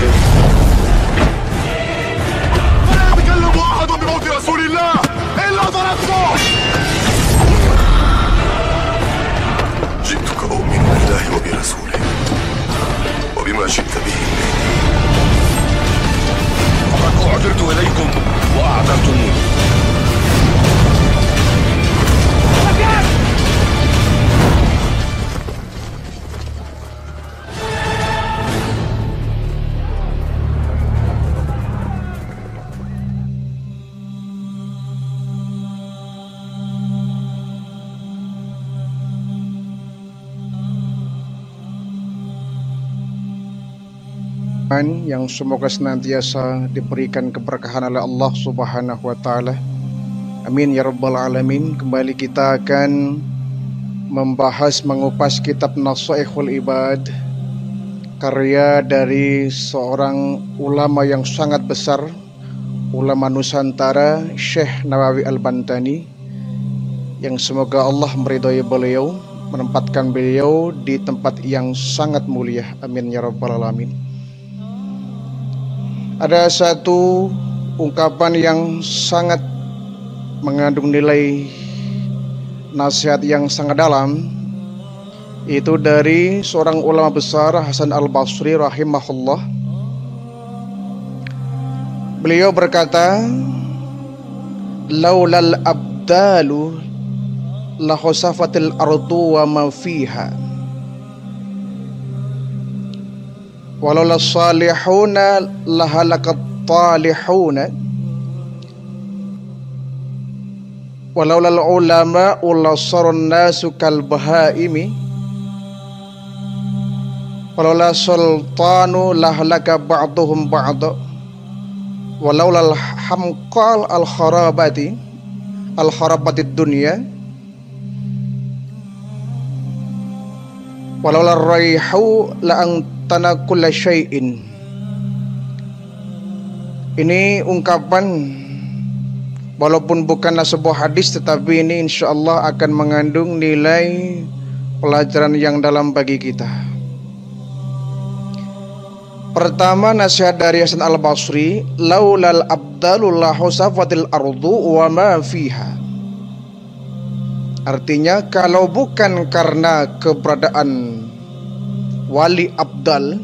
بهم. ولا يتكلم أحد بموت رسول الله إلا ضربته. جئتك أؤمن بالله وبرسوله وبما شئت به فقد أعذرت إليكم وأعذرتموني. yang semoga senantiasa diberikan keberkahan oleh Allah Subhanahu wa taala. Amin ya rabbal alamin. Kembali kita akan membahas mengupas kitab Nasaihul Ibad, karya dari seorang ulama yang sangat besar, ulama Nusantara, Syekh Nawawi Al-Bantani, yang semoga Allah meridhai beliau, menempatkan beliau di tempat yang sangat mulia. Amin ya rabbal alamin. Ada satu ungkapan yang sangat mengandung nilai nasihat yang sangat dalam, itu dari seorang ulama besar, Hasan Al-Basri rahimahullah. Beliau berkata, laulal abdalu la khasafatil ardu wa ma fiha, walaula salihuna lahalakat talihuna, walaula ulama ulasarun nasu kal bahaimi, walaula sultanu lahalaka ba'duhum ba'da, walaula hamqal al kharabati dunya, walaula raihu la antana kulla syai'in. Ini ungkapan, walaupun bukanlah sebuah hadis, tetapi ini insyaallah akan mengandung nilai pelajaran yang dalam bagi kita. Pertama, nasihat dari Hasan Al-Basri, laulal abdalu la husafatil ardu wa ma fiha. Artinya, kalau bukan karena keberadaan wali abdal,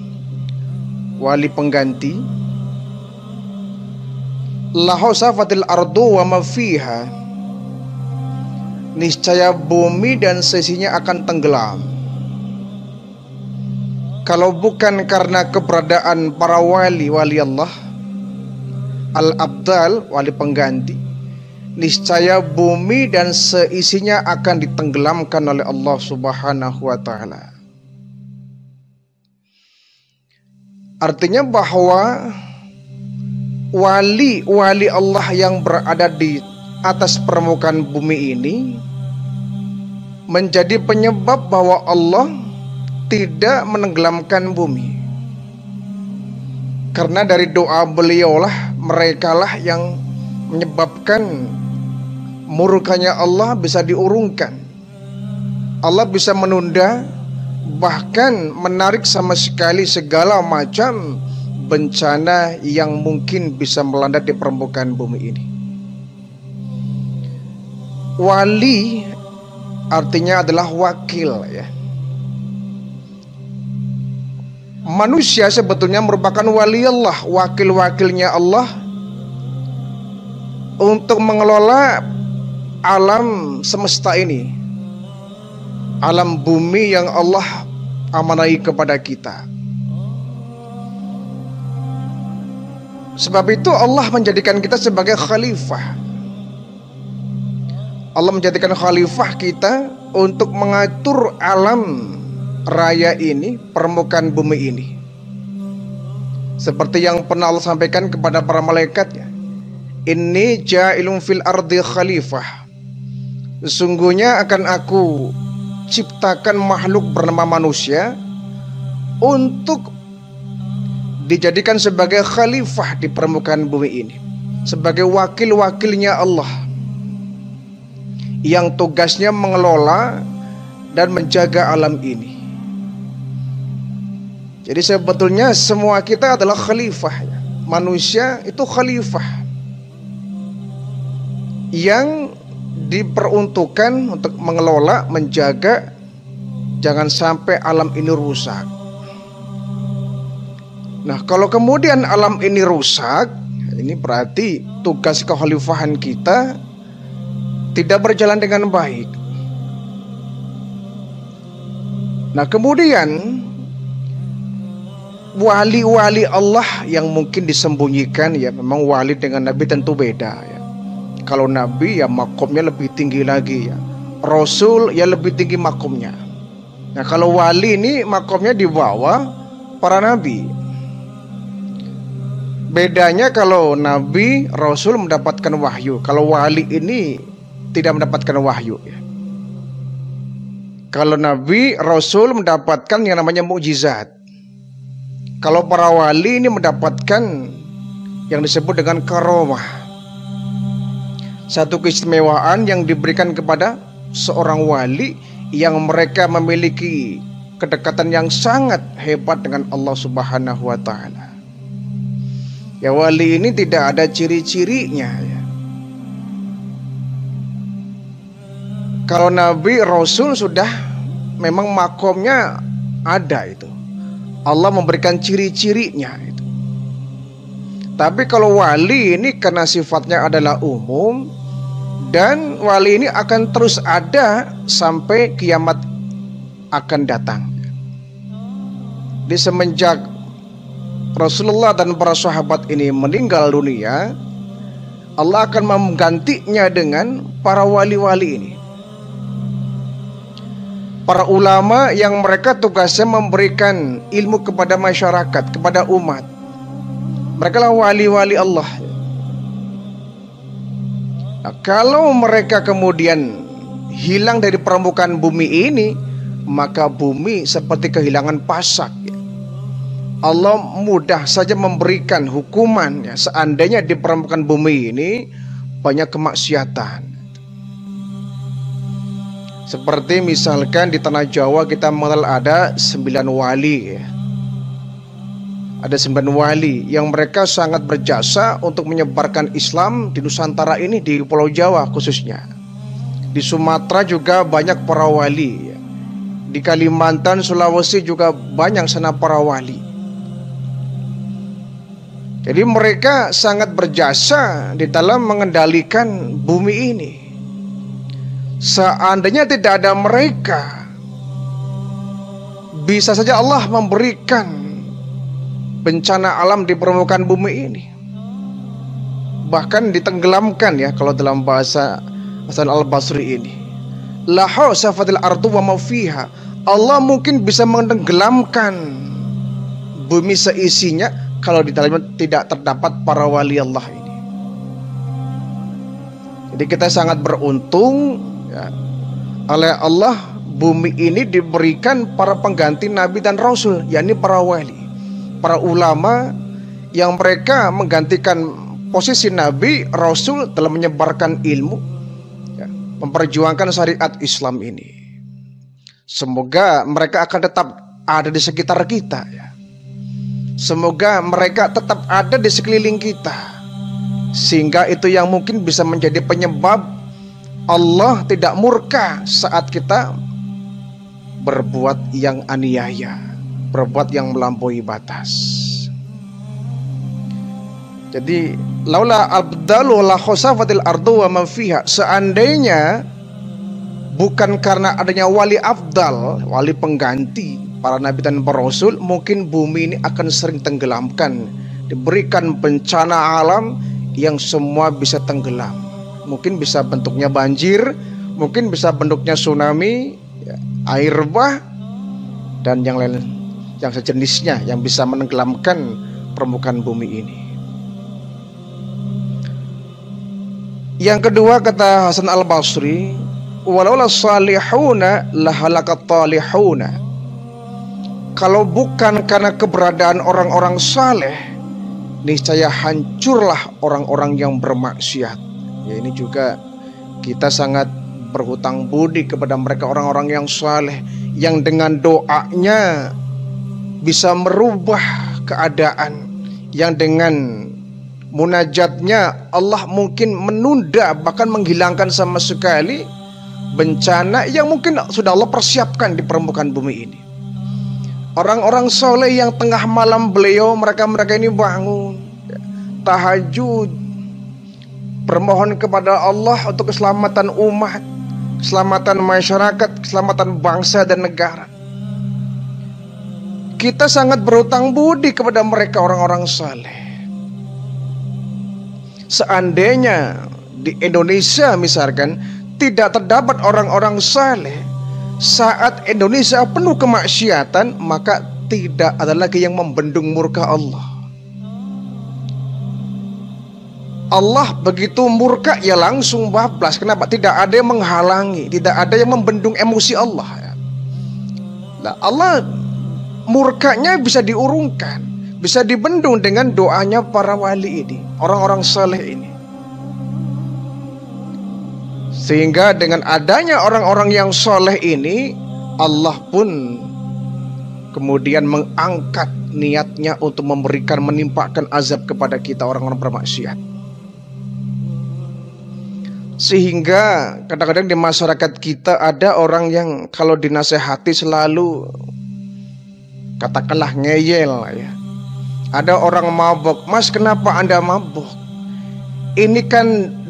wali pengganti, la husafatil ardu wa ma fiha, niscaya bumi dan seisinya akan tenggelam. Kalau bukan karena keberadaan para wali Allah, al-abdal, wali pengganti, niscaya bumi dan seisinya akan ditenggelamkan oleh Allah Subhanahu wa taala. Artinya bahwa wali Allah yang berada di atas permukaan bumi ini menjadi penyebab bahwa Allah tidak menenggelamkan bumi. Karena dari doa beliaulah, merekalah yang menyebabkan murkanya Allah bisa diurungkan. Allah bisa menunda, bahkan menarik sama sekali segala macam bencana yang mungkin bisa melanda di permukaan bumi ini. Wali artinya adalah wakil, ya. Manusia sebetulnya merupakan wali Allah, wakil-wakilnya Allah untuk mengelola alam semesta ini, alam bumi yang Allah amanai kepada kita. Sebab itu Allah menjadikan kita sebagai khalifah. Allah menjadikan khalifah kita untuk mengatur alam raya ini, permukaan bumi ini. Seperti yang pernah Allah sampaikan kepada para malaikatnya, inni ja'ilun fil ardi khalifah, sesungguhnya akan aku ciptakan makhluk bernama manusia untuk dijadikan sebagai khalifah di permukaan bumi ini, sebagai wakil-wakilnya Allah yang tugasnya mengelola dan menjaga alam ini. Jadi sebetulnya semua kita adalah khalifah. Manusia itu khalifah yang diperuntukkan untuk mengelola, menjaga jangan sampai alam ini rusak. Nah, kalau kemudian alam ini rusak, ini berarti tugas kekhalifahan kita tidak berjalan dengan baik. Nah, kemudian wali-wali Allah yang mungkin disembunyikan, ya memang wali dengan nabi tentu beda ya. Kalau nabi ya makomnya lebih tinggi lagi ya. Rasul ya lebih tinggi makomnya. Nah, kalau wali ini makomnya di bawah para nabi. Bedanya kalau nabi, rasul mendapatkan wahyu. Kalau wali ini tidak mendapatkan wahyu ya. Kalau nabi, rasul mendapatkan yang namanya mukjizat. Kalau para wali ini mendapatkan yang disebut dengan karomah. Satu keistimewaan yang diberikan kepada seorang wali yang mereka memiliki kedekatan yang sangat hebat dengan Allah Subhanahu wa Ta'ala. Ya, wali ini tidak ada ciri-cirinya ya. Kalau nabi, rasul sudah memang makomnya ada itu. Allah memberikan ciri-cirinya itu. Tapi kalau wali ini karena sifatnya adalah umum, dan wali ini akan terus ada sampai kiamat akan datang. Di semenjak Rasulullah dan para sahabat ini meninggal dunia, Allah akan menggantinya dengan para wali-wali ini. Para ulama yang mereka tugasnya memberikan ilmu kepada masyarakat, kepada umat. Mereka lah wali-wali Allah. Nah, kalau mereka kemudian hilang dari permukaan bumi ini, maka bumi seperti kehilangan pasak ya. Allah mudah saja memberikan hukuman ya, seandainya di permukaan bumi ini banyak kemaksiatan. Seperti misalkan di tanah Jawa kita mengenal ada 9 wali ya. Ada 9 wali yang mereka sangat berjasa untuk menyebarkan Islam di Nusantara ini, di Pulau Jawa khususnya. Di Sumatera juga banyak para wali ya. Di Kalimantan, Sulawesi juga banyak sana para wali. Jadi mereka sangat berjasa di dalam mengendalikan bumi ini. Seandainya tidak ada mereka, bisa saja Allah memberikan bencana alam di permukaan bumi ini, bahkan ditenggelamkan ya, kalau dalam bahasa Hasan al-Basri ini. La hausafatil ardu wa ma fiha. Allah mungkin bisa menenggelamkan bumi seisinya kalau di dalamnya tidak terdapat para wali Allah ini. Jadi kita sangat beruntung ya, oleh Allah bumi ini diberikan para pengganti nabi dan rasul, yakni para wali, para ulama yang mereka menggantikan posisi nabi, rasul dalam menyebarkan ilmu ya, memperjuangkan syariat Islam ini. Semoga mereka akan tetap ada di sekitar kita ya. Semoga mereka tetap ada di sekeliling kita, sehingga itu yang mungkin bisa menjadi penyebab Allah tidak murka saat kita berbuat yang aniaya, berbuat yang melampaui batas. Jadi laula abdalu la khasafatil ardu wa ma fiha. Seandainya bukan karena adanya wali afdal, wali pengganti para nabi dan para rasul, mungkin bumi ini akan sering tenggelamkan, diberikan bencana alam yang semua bisa tenggelam. Mungkin bisa bentuknya banjir, mungkin bisa bentuknya tsunami ya, air bah, dan yang lain yang sejenisnya yang bisa menenggelamkan permukaan bumi ini. Yang kedua, kata Hasan al-Basri, walaula salihuna lahalakat talihuna. Kalau bukan karena keberadaan orang-orang saleh, niscaya hancurlah orang-orang yang bermaksiat. Ya, ini juga kita sangat berhutang budi kepada mereka, orang-orang yang saleh, yang dengan doanya bisa merubah keadaan, yang dengan munajatnya Allah mungkin menunda bahkan menghilangkan sama sekali bencana yang mungkin sudah Allah persiapkan di permukaan bumi ini. Orang-orang soleh yang tengah malam mereka ini bangun tahajud, bermohon kepada Allah untuk keselamatan umat, keselamatan masyarakat, keselamatan bangsa dan negara. Kita sangat berhutang budi kepada mereka, orang-orang saleh. Seandainya di Indonesia misalkan tidak terdapat orang-orang saleh, saat Indonesia penuh kemaksiatan, maka tidak ada lagi yang membendung murka Allah. Allah begitu murka ya langsung bablas. Kenapa? Tidak ada yang menghalangi, tidak ada yang membendung emosi Allah. Nah, Allah murkanya bisa diurungkan, bisa dibendung dengan doanya para wali ini, orang-orang saleh ini. Sehingga dengan adanya orang-orang yang soleh ini, Allah pun kemudian mengangkat niatnya untuk menimpakan azab kepada kita orang-orang bermaksiat. Sehingga kadang-kadang di masyarakat kita ada orang yang kalau dinasehati selalu katakanlah ngeyel ya. Ada orang mabuk, "Mas, kenapa Anda mabuk? Ini kan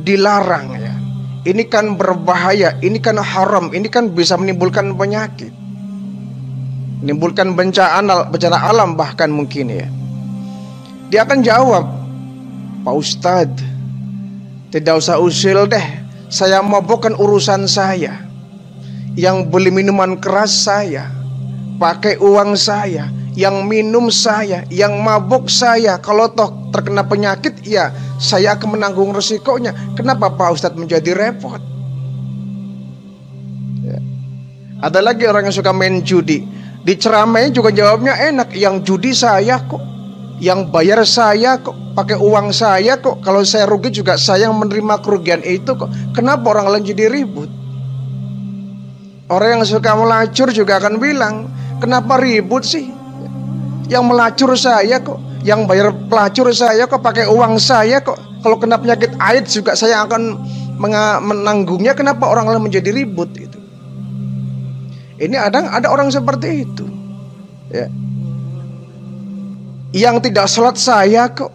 dilarang ya. Ini kan berbahaya, ini kan haram, ini kan bisa menimbulkan penyakit, menimbulkan bencana alam bahkan mungkin ya." Dia akan jawab, "Pak Ustadz, tidak usah usil deh. Saya mabuk kan urusan saya. Yang beli minuman keras saya, pakai uang saya, yang minum saya, yang mabuk saya. Kalau toh terkena penyakit, ya saya akan menanggung resikonya. Kenapa Pak Ustadz menjadi repot?" Ya. Ada lagi orang yang suka main judi, diceramai juga jawabnya enak. "Yang judi saya kok, yang bayar saya kok, pakai uang saya kok. Kalau saya rugi juga saya yang menerima kerugian itu kok. Kenapa orang lain jadi ribut?" Orang yang suka melacur juga akan bilang, "Kenapa ribut sih? Yang melacur saya kok, yang bayar pelacur saya kok, pakai uang saya kok. Kalau kena penyakit AIDS juga saya akan menanggungnya. Kenapa orang lain menjadi ribut?" Itu. Ini ada orang seperti itu. Ya. Yang tidak sholat saya kok,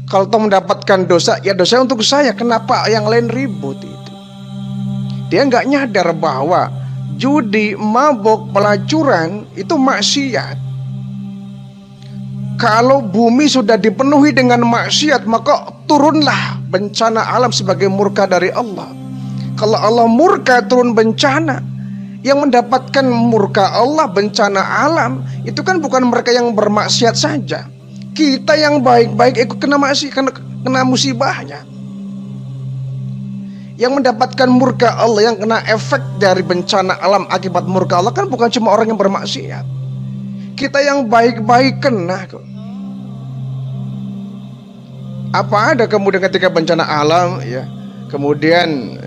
kalau toh mendapatkan dosa, ya dosa untuk saya. Kenapa yang lain ribut? Itu. Dia nggak nyadar bahwa judi, mabuk, pelacuran itu maksiat. Kalau bumi sudah dipenuhi dengan maksiat, maka turunlah bencana alam sebagai murka dari Allah. Kalau Allah murka, turun bencana. Yang mendapatkan murka Allah, bencana alam, itu kan bukan mereka yang bermaksiat saja. Kita yang baik-baik ikut kena musibahnya. Yang mendapatkan murka Allah, yang kena efek dari bencana alam akibat murka Allah, kan bukan cuma orang yang bermaksiat. Kita yang baik-baik kena kok. Apa ada kemudian ketika bencana alam ya, kemudian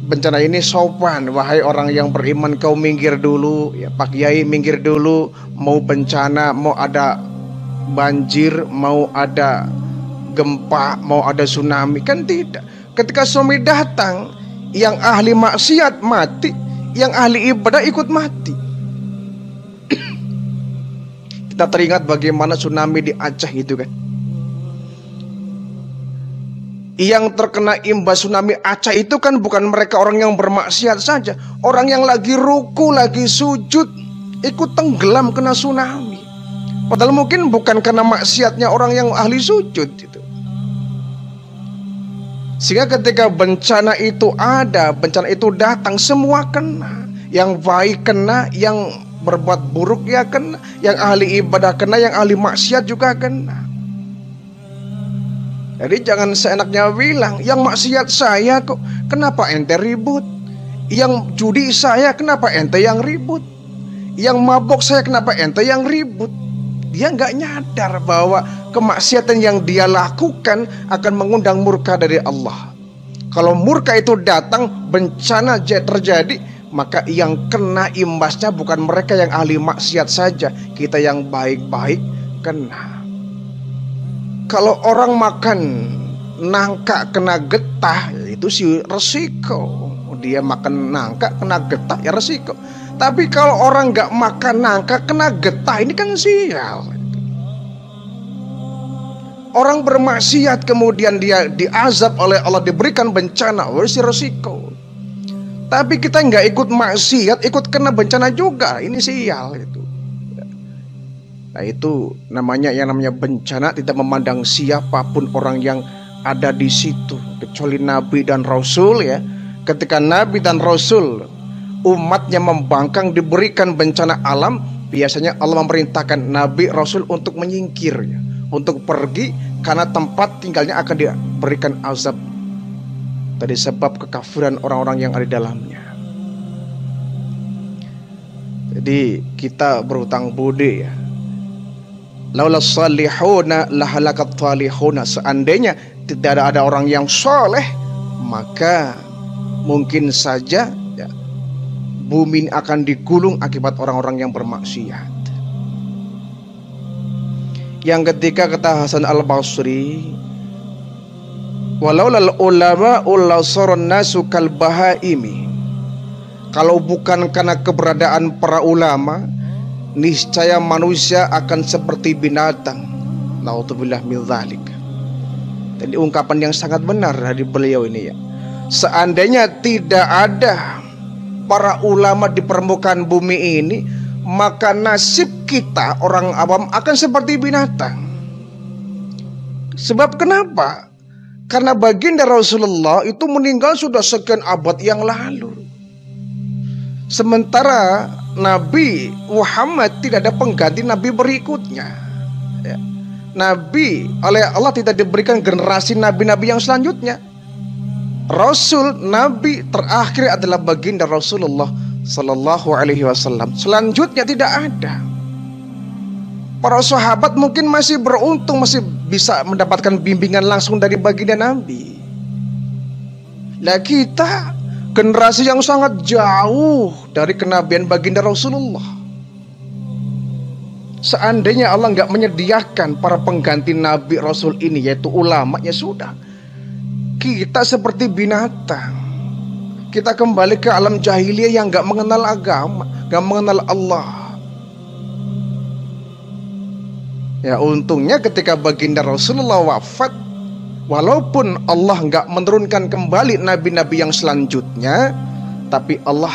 bencana ini sopan, "Wahai orang yang beriman, kau minggir dulu ya, Pak Kiai minggir dulu, mau bencana, mau ada banjir, mau ada gempa, mau ada tsunami." Kan tidak. Ketika tsunami datang, yang ahli maksiat mati, yang ahli ibadah ikut mati. Kita teringat bagaimana tsunami di Aceh itu kan. Yang terkena imbas tsunami Aceh itu kan bukan mereka orang yang bermaksiat saja. Orang yang lagi ruku, lagi sujud, ikut tenggelam kena tsunami. Padahal mungkin bukan karena maksiatnya orang yang ahli sujud itu. Sehingga ketika bencana itu ada, bencana itu datang, semua kena. Yang baik kena, yang berbuat buruk ya kena, yang ahli ibadah kena, yang ahli maksiat juga kena. Jadi jangan seenaknya bilang, "Yang maksiat saya kok, kenapa ente ribut? Yang judi saya, kenapa ente yang ribut? Yang mabok saya, kenapa ente yang ribut?" Dia nggak nyadar bahwa kemaksiatan yang dia lakukan akan mengundang murka dari Allah. Kalau murka itu datang, bencana terjadi, maka yang kena imbasnya bukan mereka yang ahli maksiat saja, kita yang baik-baik kena. Kalau orang makan nangka kena getah, itu sih resiko. Dia makan nangka kena getah ya resiko. Tapi kalau orang nggak makan nangka kena getah, ini kan sial. Orang bermaksiat kemudian dia diazab oleh Allah, diberikan bencana, sih resiko. Tapi kita nggak ikut maksiat, ikut kena bencana juga, ini sial itu. Nah itu namanya bencana, tidak memandang siapapun orang yang ada di situ, kecuali Nabi dan Rasul ya. Ketika Nabi dan Rasul umatnya membangkang diberikan bencana alam, biasanya Allah memerintahkan Nabi Rasul untuk menyingkir ya, untuk pergi karena tempat tinggalnya akan diberikan azab dari sebab kekafiran orang-orang yang ada di dalamnya. Jadi kita berhutang budi ya. Laula salihuna lahalakat talihuna. Seandainya tidak ada orang yang soleh, maka mungkin saja ya, bumi akan digulung akibat orang-orang yang bermaksiat. Yang ketiga kata Hasan Al-Basri, walaulal ulama ullasaron nasu kal bahaimi. Kalau bukan karena keberadaan para ulama, niscaya manusia akan seperti binatang. Naudzubillah min dzalik. Jadi ungkapan yang sangat benar dari beliau ini ya. Seandainya tidak ada para ulama di permukaan bumi ini, maka nasib kita orang awam akan seperti binatang. Sebab kenapa? Karena baginda Rasulullah itu meninggal sudah sekian abad yang lalu. Sementara Nabi Muhammad tidak ada pengganti Nabi berikutnya ya. Nabi oleh Allah tidak diberikan generasi Nabi-Nabi yang selanjutnya. Rasul Nabi terakhir adalah baginda Rasulullah Sallallahu Alaihi Wasallam. Selanjutnya tidak ada. Para sahabat mungkin masih beruntung, masih bisa mendapatkan bimbingan langsung dari baginda Nabi. Nah kita generasi yang sangat jauh dari kenabian baginda Rasulullah. Seandainya Allah nggak menyediakan para pengganti Nabi Rasul ini, yaitu ulama, ya sudah, kita seperti binatang. Kita kembali ke alam jahiliyah yang nggak mengenal agama, nggak mengenal Allah. Ya untungnya ketika baginda Rasulullah wafat, walaupun Allah nggak menurunkan kembali nabi-nabi yang selanjutnya, tapi Allah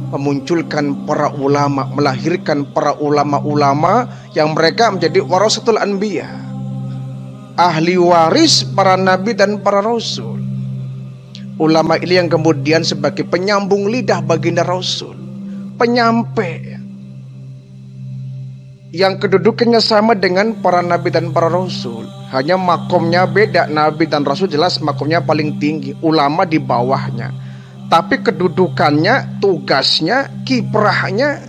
memunculkan para ulama, melahirkan para ulama-ulama yang mereka menjadi warasatul anbiya, ahli waris para nabi dan para rasul. Ulama ini yang kemudian sebagai penyambung lidah baginda Rasul, penyampai yang kedudukannya sama dengan para nabi dan para rasul. Hanya makomnya beda. Nabi dan Rasul jelas makomnya paling tinggi, ulama di bawahnya. Tapi kedudukannya, tugasnya, kiprahnya,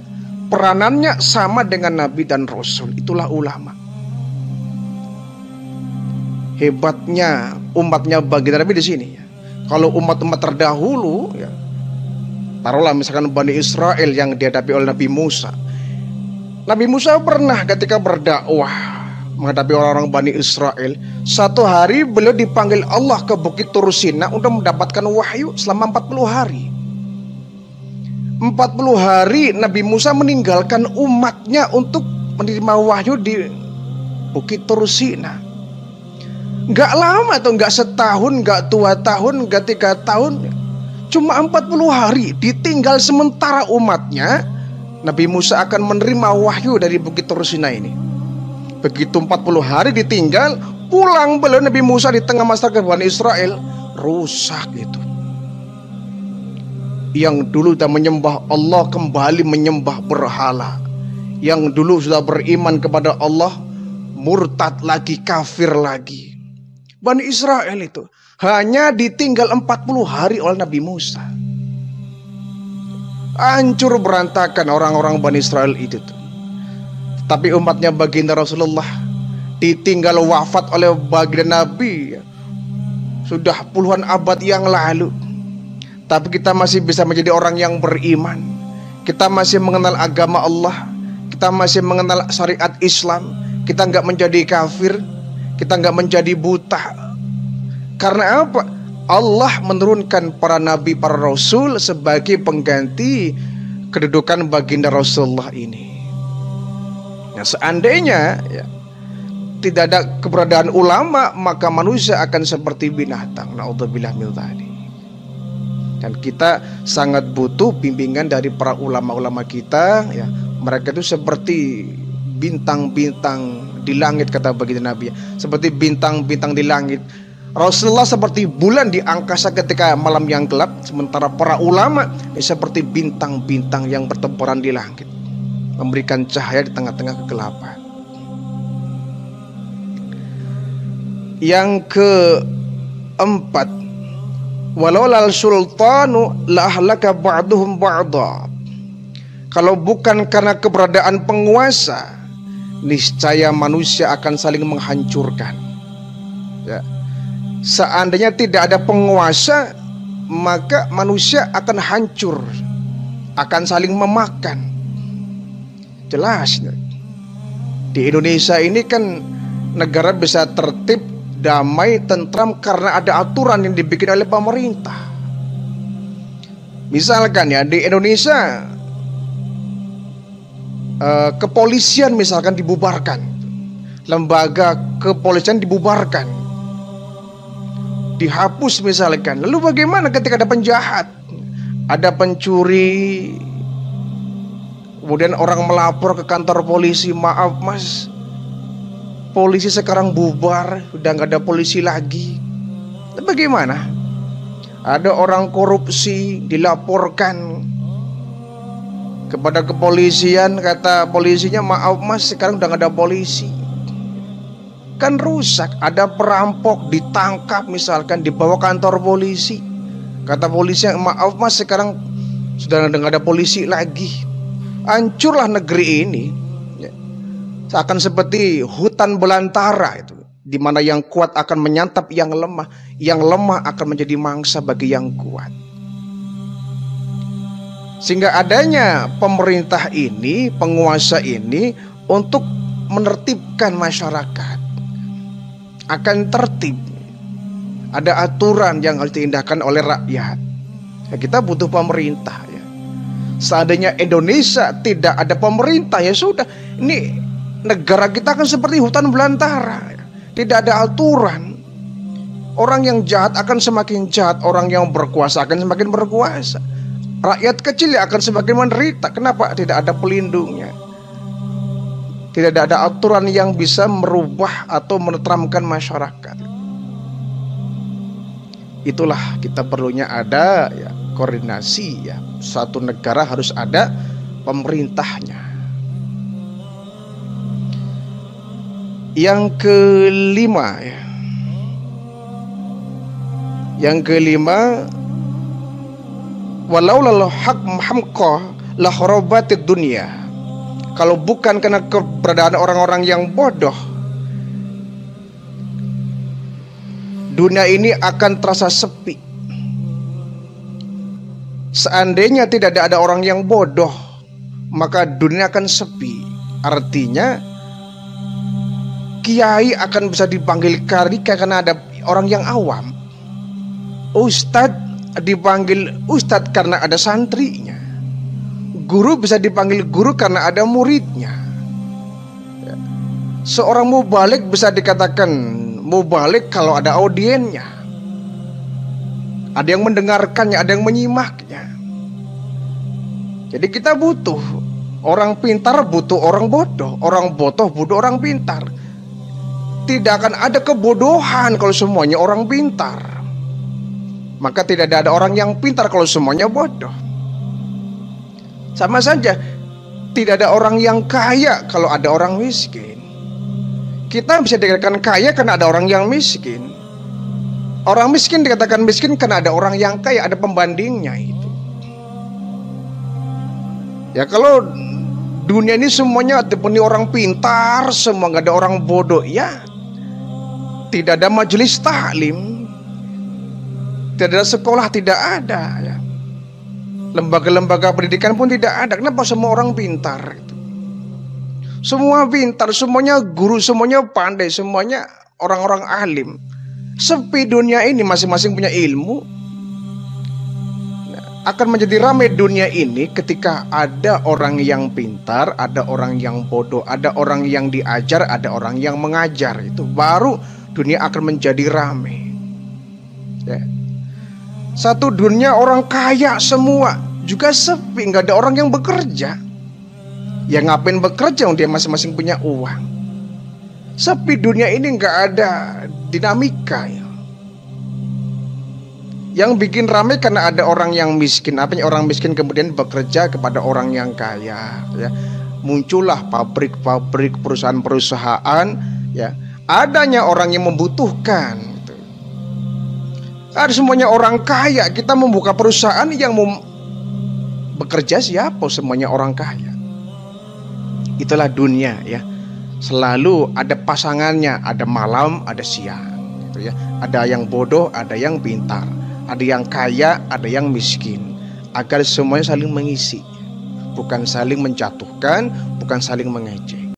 peranannya sama dengan Nabi dan Rasul. Itulah ulama. Hebatnya umatnya baginda Nabi di sini ya. Kalau umat-umat terdahulu ya, taruhlah misalkan Bani Israel yang dihadapi oleh Nabi Musa. Nabi Musa pernah ketika berdakwah menghadapi orang-orang Bani Israel, satu hari beliau dipanggil Allah ke Bukit Tur Sina untuk mendapatkan wahyu selama 40 hari. 40 hari Nabi Musa meninggalkan umatnya untuk menerima wahyu di Bukit Tur Sina. Gak lama atau gak setahun, gak 2 tahun, gak 3 tahun, cuma 40 hari ditinggal sementara umatnya. Nabi Musa akan menerima wahyu dari Bukit Tur Sina ini. Begitu 40 hari ditinggal, pulang beliau Nabi Musa di tengah masyarakat Bani Israel, rusak itu. Yang dulu sudah menyembah Allah kembali menyembah berhala. Yang dulu sudah beriman kepada Allah murtad lagi, kafir lagi. Bani Israel itu hanya ditinggal 40 hari oleh Nabi Musa. Hancur berantakan orang-orang Bani Israel itu tuh. Tapi umatnya baginda Rasulullah ditinggal wafat oleh baginda Nabi sudah puluhan abad yang lalu. tapi kita masih bisa menjadi orang yang beriman. Kita masih mengenal agama Allah, kita masih mengenal syariat Islam. Kita nggak menjadi kafir, kita nggak menjadi buta. Karena apa? Allah menurunkan para nabi, para rasul sebagai pengganti kedudukan baginda Rasulullah ini. Nah, seandainya tidak ada keberadaan ulama, maka manusia akan seperti binatang. Naudzubillah min dzalik. Dan kita sangat butuh bimbingan dari para ulama-ulama kita. Mereka itu seperti bintang-bintang di langit, kata baginda Nabi. Seperti bintang-bintang di langit. Rasulullah seperti bulan di angkasa ketika malam yang gelap, sementara para ulama seperti bintang-bintang yang bertempuran di langit, memberikan cahaya di tengah-tengah kegelapan. Yang keempat, walau lal sultanu la ahlaka ba'duhum ba'dha. Kalau bukan karena keberadaan penguasa, niscaya manusia akan saling menghancurkan. Seandainya tidak ada penguasa, maka manusia akan hancur, akan saling memakan. Jelas. Di Indonesia ini kan negara bisa tertib, damai, tentram karena ada aturan yang dibikin oleh pemerintah. Misalkan di Indonesia kepolisian misalkan dibubarkan, lembaga kepolisian dibubarkan, dihapus misalkan. Lalu bagaimana ketika ada penjahat, ada pencuri, kemudian orang melapor ke kantor polisi, maaf mas, polisi sekarang bubar, udah nggak ada polisi lagi. Lalu bagaimana? Ada orang korupsi dilaporkan kepada kepolisian, kata polisinya, maaf mas, sekarang udah nggak ada polisi. Kan rusak. Ada perampok ditangkap misalkan, dibawa kantor polisi, kata polisi, maaf mas, sekarang sudah nggak ada polisi lagi. Hancurlah negeri ini. Seakan seperti hutan belantara itu, di mana yang kuat akan menyantap yang lemah, yang lemah akan menjadi mangsa bagi yang kuat. Sehingga adanya pemerintah ini, penguasa ini, untuk menertibkan masyarakat akan tertib. Ada aturan yang harus diindahkan oleh rakyat. Kita butuh pemerintah. Seandainya Indonesia tidak ada pemerintah, ya sudah, ini negara kita akan seperti hutan belantara. Tidak ada aturan. Orang yang jahat akan semakin jahat, orang yang berkuasa akan semakin berkuasa. Rakyat kecil akan semakin menderita. Kenapa? Tidak ada pelindungnya. Tidak ada aturan yang bisa merubah atau menenteramkan masyarakat. Itulah kita perlunya ada koordinasi. Suatu negara harus ada pemerintahnya. Yang kelima, walau lalu hak hamqah la kharabatid dunia. Kalau bukan karena keberadaan orang-orang yang bodoh, dunia ini akan terasa sepi. Seandainya tidak ada orang yang bodoh, maka dunia akan sepi. Artinya kiai akan bisa dipanggil kiai karena ada orang yang awam. Ustadz dipanggil ustadz karena ada santrinya. Guru bisa dipanggil guru karena ada muridnya. Seorang mubalik bisa dikatakan mubalik kalau ada audiennya, ada yang mendengarkannya, ada yang menyimaknya. Jadi kita butuh orang pintar, butuh orang bodoh. Orang bodoh butuh orang pintar. Tidak akan ada kebodohan kalau semuanya orang pintar. Maka tidak ada orang yang pintar kalau semuanya bodoh. Sama saja, tidak ada orang yang kaya kalau ada orang miskin. Kita bisa dikatakan kaya karena ada orang yang miskin. Orang miskin dikatakan miskin karena ada orang yang kaya, ada pembandingnya itu. Ya kalau dunia ini semuanya dipenuhi orang pintar, semua nggak ada orang bodoh, ya tidak ada majelis taklim, tidak ada sekolah, tidak ada. Lembaga-lembaga pendidikan pun tidak ada. Kenapa semua orang pintar? Semua pintar, semuanya guru, semuanya pandai, semuanya orang-orang alim. Sepi dunia ini, masing-masing punya ilmu. Akan menjadi ramai dunia ini ketika ada orang yang pintar, ada orang yang bodoh, ada orang yang diajar, ada orang yang mengajar. Itu baru dunia akan menjadi ramai. Ya. Satu dunia orang kaya semua, juga sepi, nggak ada orang yang bekerja. Ya ngapain bekerja, dia masing-masing punya uang. Sepi dunia ini, nggak ada dinamika ya. Yang bikin ramai karena ada orang yang miskin. Apa orang miskin kemudian bekerja kepada orang yang kaya ya. Muncullah pabrik-pabrik, perusahaan-perusahaan ya. Adanya orang yang membutuhkan gitu. Ada semuanya orang kaya, kita membuka perusahaan yang mau bekerja siapa? Semuanya orang kaya. Itulah dunia ya. Selalu ada pasangannya, ada malam, ada siang gitu ya. Ada yang bodoh, ada yang pintar. Ada yang kaya, ada yang miskin. Agar semuanya saling mengisi, bukan saling menjatuhkan, bukan saling mengejek.